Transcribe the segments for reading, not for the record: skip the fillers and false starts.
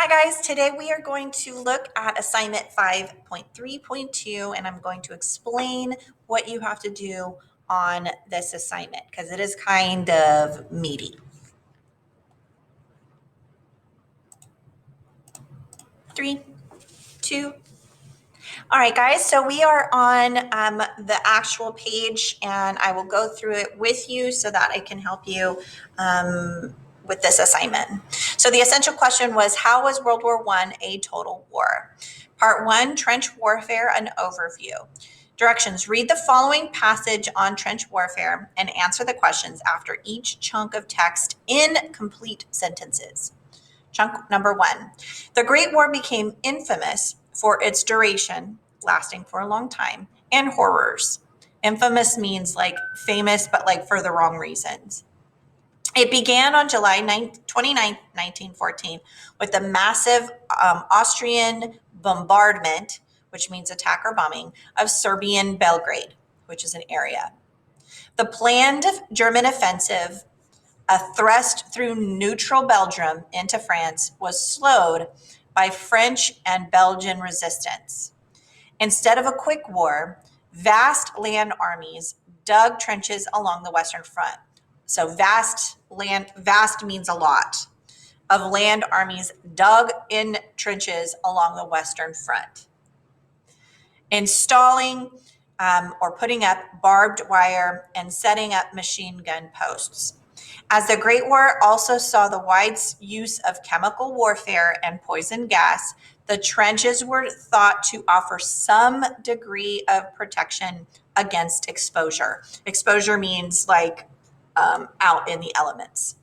Hi guys, today we are going to look at assignment 5.3.2 and I'm going to explain what you have to do on this assignment because it is kind of meaty. 3, 2. All right guys, so we are on the actual page and I will go through it with you so that I can help you with this assignment. So the essential question was, how was World War I a total war? Part 1, trench warfare, an overview. Directions: read the following passage on trench warfare and answer the questions after each chunk of text in complete sentences. Chunk number 1. The Great War became infamous for its duration, lasting for a long time, and horrors. Infamous means like famous, but like for the wrong reasons. It began on July 29, 1914, with the massive Austrian bombardment, which means attack or bombing, of Serbian Belgrade, which is an area. The planned German offensive, a thrust through neutral Belgium into France, was slowed by French and Belgian resistance. Instead of a quick war, vast land armies dug trenches along the Western Front. So vast means a lot, of land armies dug in trenches along the Western Front, installing or putting up barbed wire and setting up machine gun posts. As the Great War also saw the wide use of chemical warfare and poison gas, the trenches were thought to offer some degree of protection against exposure. Exposure means like out in the elements.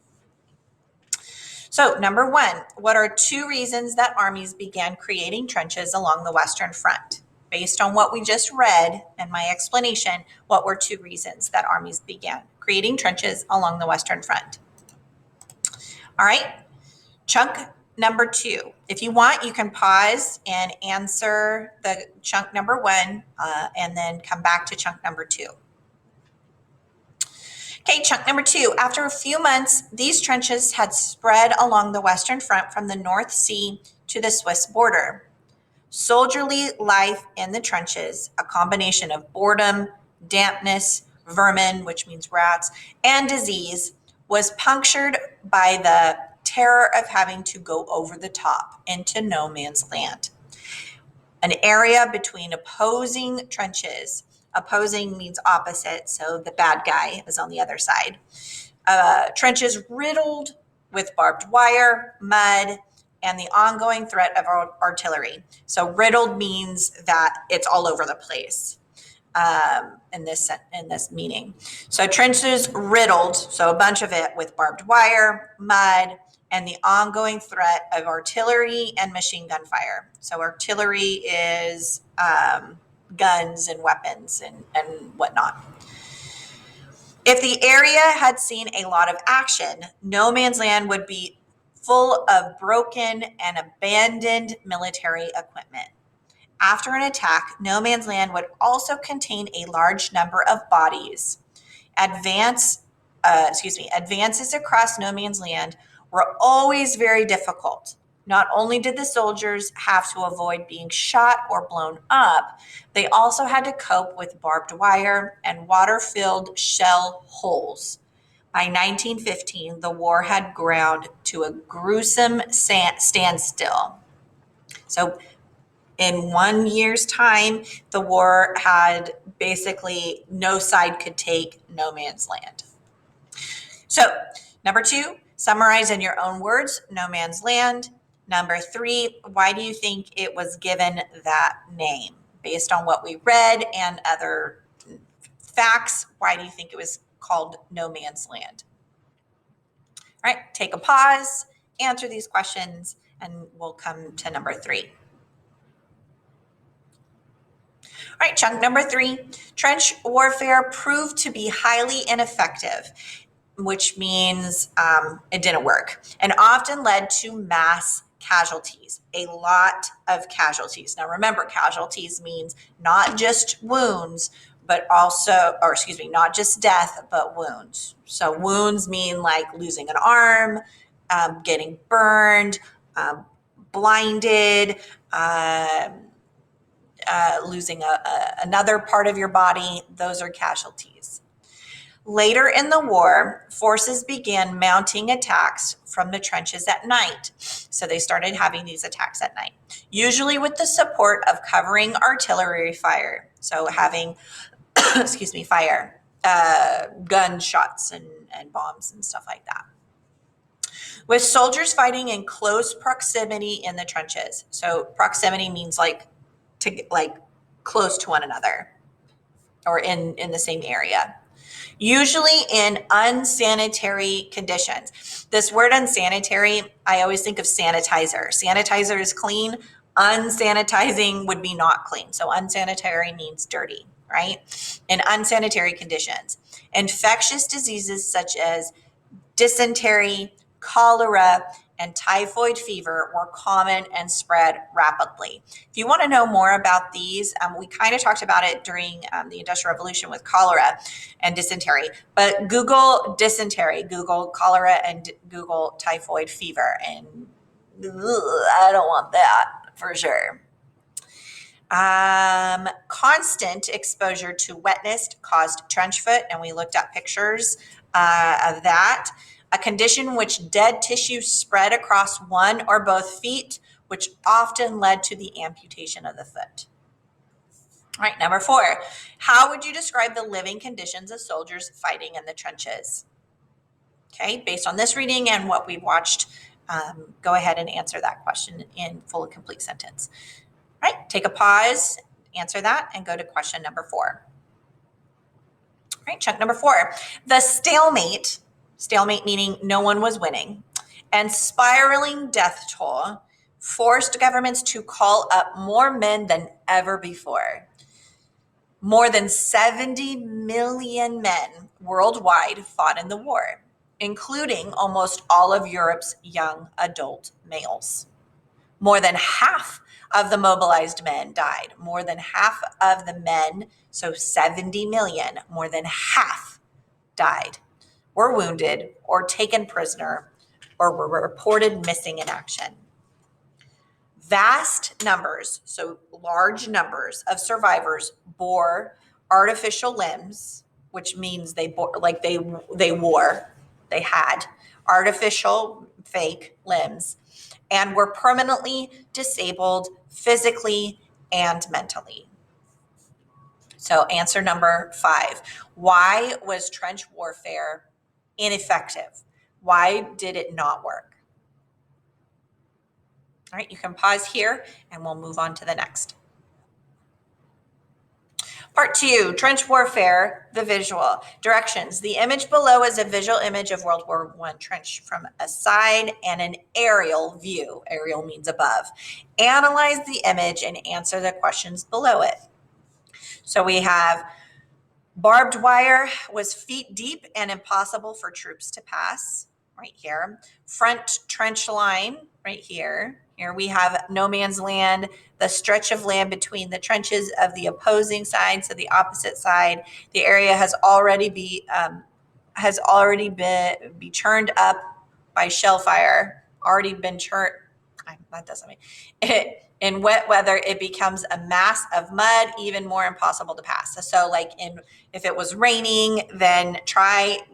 So, number 1, what are 2 reasons that armies began creating trenches along the Western Front? Based on what we just read and my explanation, what were 2 reasons that armies began creating trenches along the Western Front? All right, chunk number 2. If you want, you can pause and answer the chunk number 1 and then come back to chunk number 2. Okay, chunk number 2. After a few months, these trenches had spread along the Western Front from the North Sea to the Swiss border. Soldierly life in the trenches, a combination of boredom, dampness, vermin, which means rats, and disease, was punctured by the terror of having to go over the top into no man's land. An area between opposing trenches. Opposing means opposite, so the bad guy is on the other side. Trenches riddled with barbed wire, mud, and the ongoing threat of artillery. So riddled means that it's all over the place in this meaning. So trenches riddled, so a bunch of it with barbed wire, mud, and the ongoing threat of artillery and machine gun fire. So artillery is guns and weapons and whatnot. If the area had seen a lot of action, no man's land would be full of broken and abandoned military equipment. After an attack, no man's land would also contain a large number of bodies. Advances across no man's land were always very difficult. Not only did the soldiers have to avoid being shot or blown up, they also had to cope with barbed wire and water-filled shell holes. By 1915, the war had ground to a gruesome standstill. So in 1 year's time, the war had basically no side could take no man's land. So, number 2, summarize in your own words, no man's land. Number 3, why do you think it was given that name? Based on what we read and other facts, why do you think it was called no man's land? All right, take a pause, answer these questions, and we'll come to number 3. All right, chunk number 3, trench warfare proved to be highly ineffective, which means it didn't work, and often led to mass casualties, a lot of casualties. Now remember, casualties means not just wounds, but also, not just death, but wounds. So wounds mean like losing an arm, getting burned, blinded, losing another part of your body. Those are casualties. Later in the war, forces began mounting attacks from the trenches at night. So they started having these attacks at night, usually with the support of covering artillery fire. So having, excuse me, fire, gunshots and bombs and stuff like that. With soldiers fighting in close proximity in the trenches. So proximity means like close to one another or in the same area. Usually in unsanitary conditions. This word unsanitary, I always think of sanitizer. Sanitizer is clean. Unsanitizing would be not clean. So unsanitary means dirty, right? In unsanitary conditions. Infectious diseases such as dysentery, cholera, and typhoid fever were common and spread rapidly. If you want to know more about these, we kind of talked about it during the Industrial Revolution with cholera and dysentery, but Google dysentery, Google cholera, and Google typhoid fever, and I don't want that for sure. Constant exposure to wetness caused trench foot, and we looked at pictures of that. A condition in which dead tissue spread across one or both feet, which often led to the amputation of the foot. All right, number 4. How would you describe the living conditions of soldiers fighting in the trenches? Okay, based on this reading and what we've watched, go ahead and answer that question in full and complete sentence. All right, take a pause, answer that, and go to question number 4. All right, chunk number 4. The stalemate meaning no one was winning, and spiraling death toll forced governments to call up more men than ever before. More than 70 million men worldwide fought in the war, including almost all of Europe's young adult males. More than half of the mobilized men died. More than half of the men, so 70 million, more than half died, were wounded, or taken prisoner, or were reported missing in action. Vast numbers, so large numbers of survivors bore artificial limbs, which means they had artificial fake limbs, and were permanently disabled physically and mentally. So answer number 5. Why was trench warfare ineffective? Why did it not work? All right, you can pause here and we'll move on to the next. Part 2, trench warfare, the visual. Directions. The image below is a visual image of World War I trench from a side and an aerial view. Aerial means above. Analyze the image and answer the questions below it. So we have barbed wire was feet deep and impossible for troops to pass, right here. Front trench line, right here. Here we have no man's land, the stretch of land between the trenches of the opposing side, so the opposite side. The area has already been churned up by shell fire. Already been churned. That doesn't mean it. In wet weather, it becomes a mass of mud, even more impossible to pass. So like if it was raining, then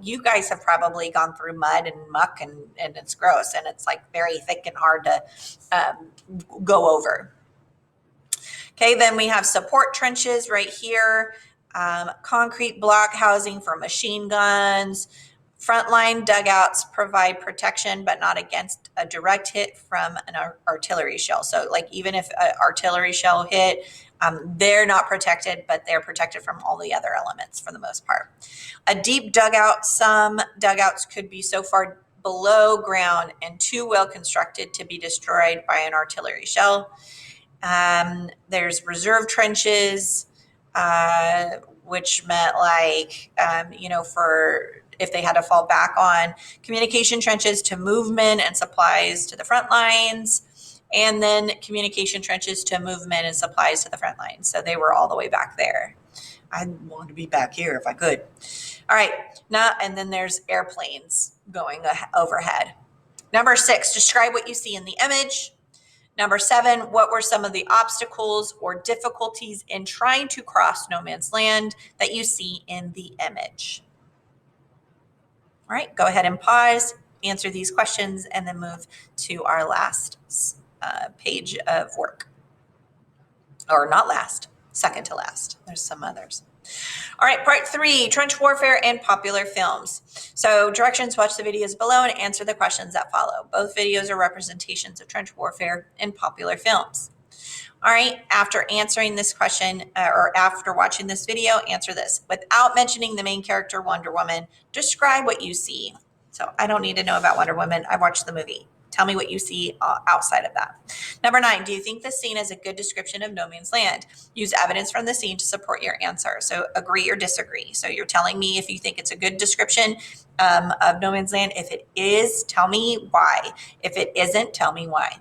you guys have probably gone through mud and muck and it's gross and it's like very thick and hard to go over. Okay, then we have support trenches right here, concrete block housing for machine guns. Frontline dugouts provide protection, but not against a direct hit from an artillery shell. So like even if an artillery shell hit, they're not protected, but they're protected from all the other elements for the most part. A deep dugout, some dugouts could be so far below ground and too well constructed to be destroyed by an artillery shell. There's reserve trenches, which meant like, for if they had to fall back on communication trenches to movement and supplies to the front lines, and then communication trenches to movement and supplies to the front lines. So they were all the way back there. I want to be back here if I could. All right, now, and then there's airplanes going overhead. Number 6, describe what you see in the image. Number 7, what were some of the obstacles or difficulties in trying to cross no man's land that you see in the image? All right, go ahead and pause, answer these questions, and then move to our last page of work. Or not last, second to last. There's some others. All right, part 3, trench warfare and popular films. So directions, watch the videos below and answer the questions that follow. Both videos are representations of trench warfare in popular films. All right, after answering this question or after watching this video, answer this. Without mentioning the main character, Wonder Woman, describe what you see. So I don't need to know about Wonder Woman. I watched the movie. Tell me what you see outside of that. Number 9, do you think the scene is a good description of no man's land? Use evidence from the scene to support your answer. So agree or disagree. So you're telling me if you think it's a good description of no man's land. If it is, tell me why. If it isn't, tell me why.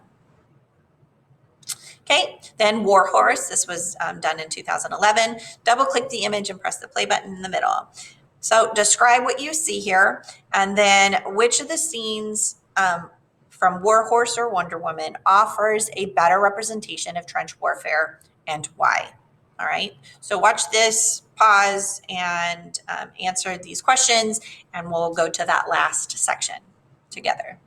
Okay, then War Horse. This was done in 2011. Double click the image and press the play button in the middle. So describe what you see here, and then which of the scenes from War Horse or Wonder Woman offers a better representation of trench warfare and why. All right, so watch this, pause, and answer these questions, and we'll go to that last section together.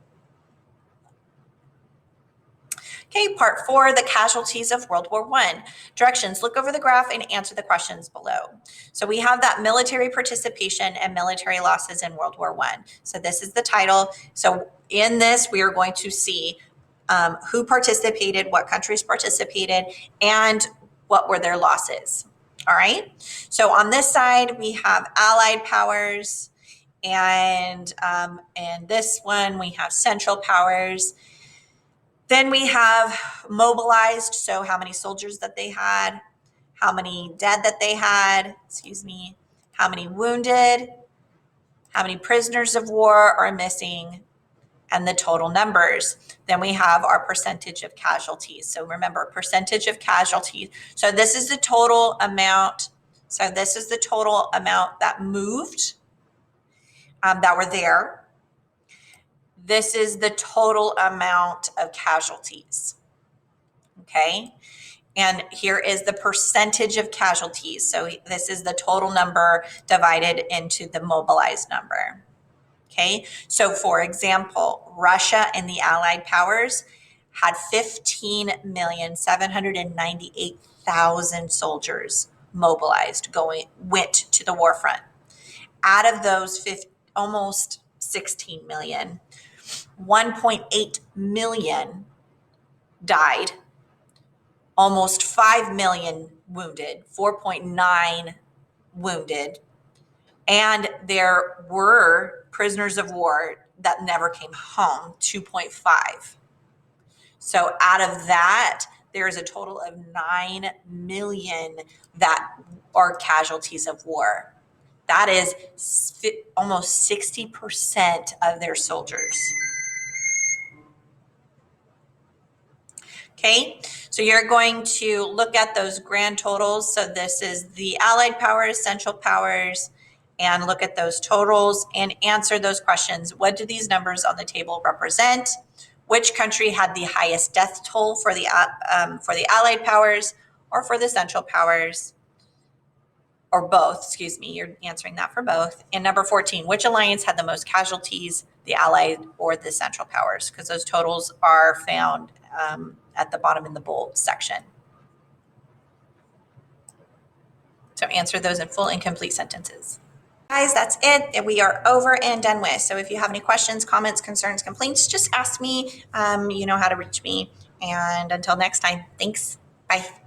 Okay, part 4, the casualties of World War I. Directions, look over the graph and answer the questions below. So we have that military participation and military losses in World War I. So this is the title. So in this, we are going to see who participated, what countries participated, and what were their losses. All right. So on this side, we have Allied powers, and this one, we have Central powers. Then we have mobilized, so how many soldiers that they had, how many dead that they had, how many wounded, how many prisoners of war are missing, and the total numbers. Then we have our percentage of casualties. So remember, percentage of casualties. So this is the total amount. So this is the total amount that moved, that were there. This is the total amount of casualties. Okay. And here is the percentage of casualties. So this is the total number divided into the mobilized number. Okay. So for example, Russia and the Allied powers had 15,798,000 soldiers mobilized, went to the war front. Out of those, almost 16 million, 1.8 million died, almost 5 million wounded, 4.9 wounded, and there were prisoners of war that never came home, 2.5. So out of that, there is a total of 9 million that are casualties of war. That is almost 60% of their soldiers. Okay, so you're going to look at those grand totals. So this is the Allied powers, Central powers, and look at those totals and answer those questions. What do these numbers on the table represent? Which country had the highest death toll for the Allied powers or for the Central powers? Or both, excuse me, you're answering that for both. And number 14, which alliance had the most casualties, the Allied or the Central powers? Because those totals are found at the bottom in the bold section. So answer those in full and complete sentences. Guys, that's it. We are over and done with. So if you have any questions, comments, concerns, complaints, just ask me. You know how to reach me. And until next time, thanks. Bye.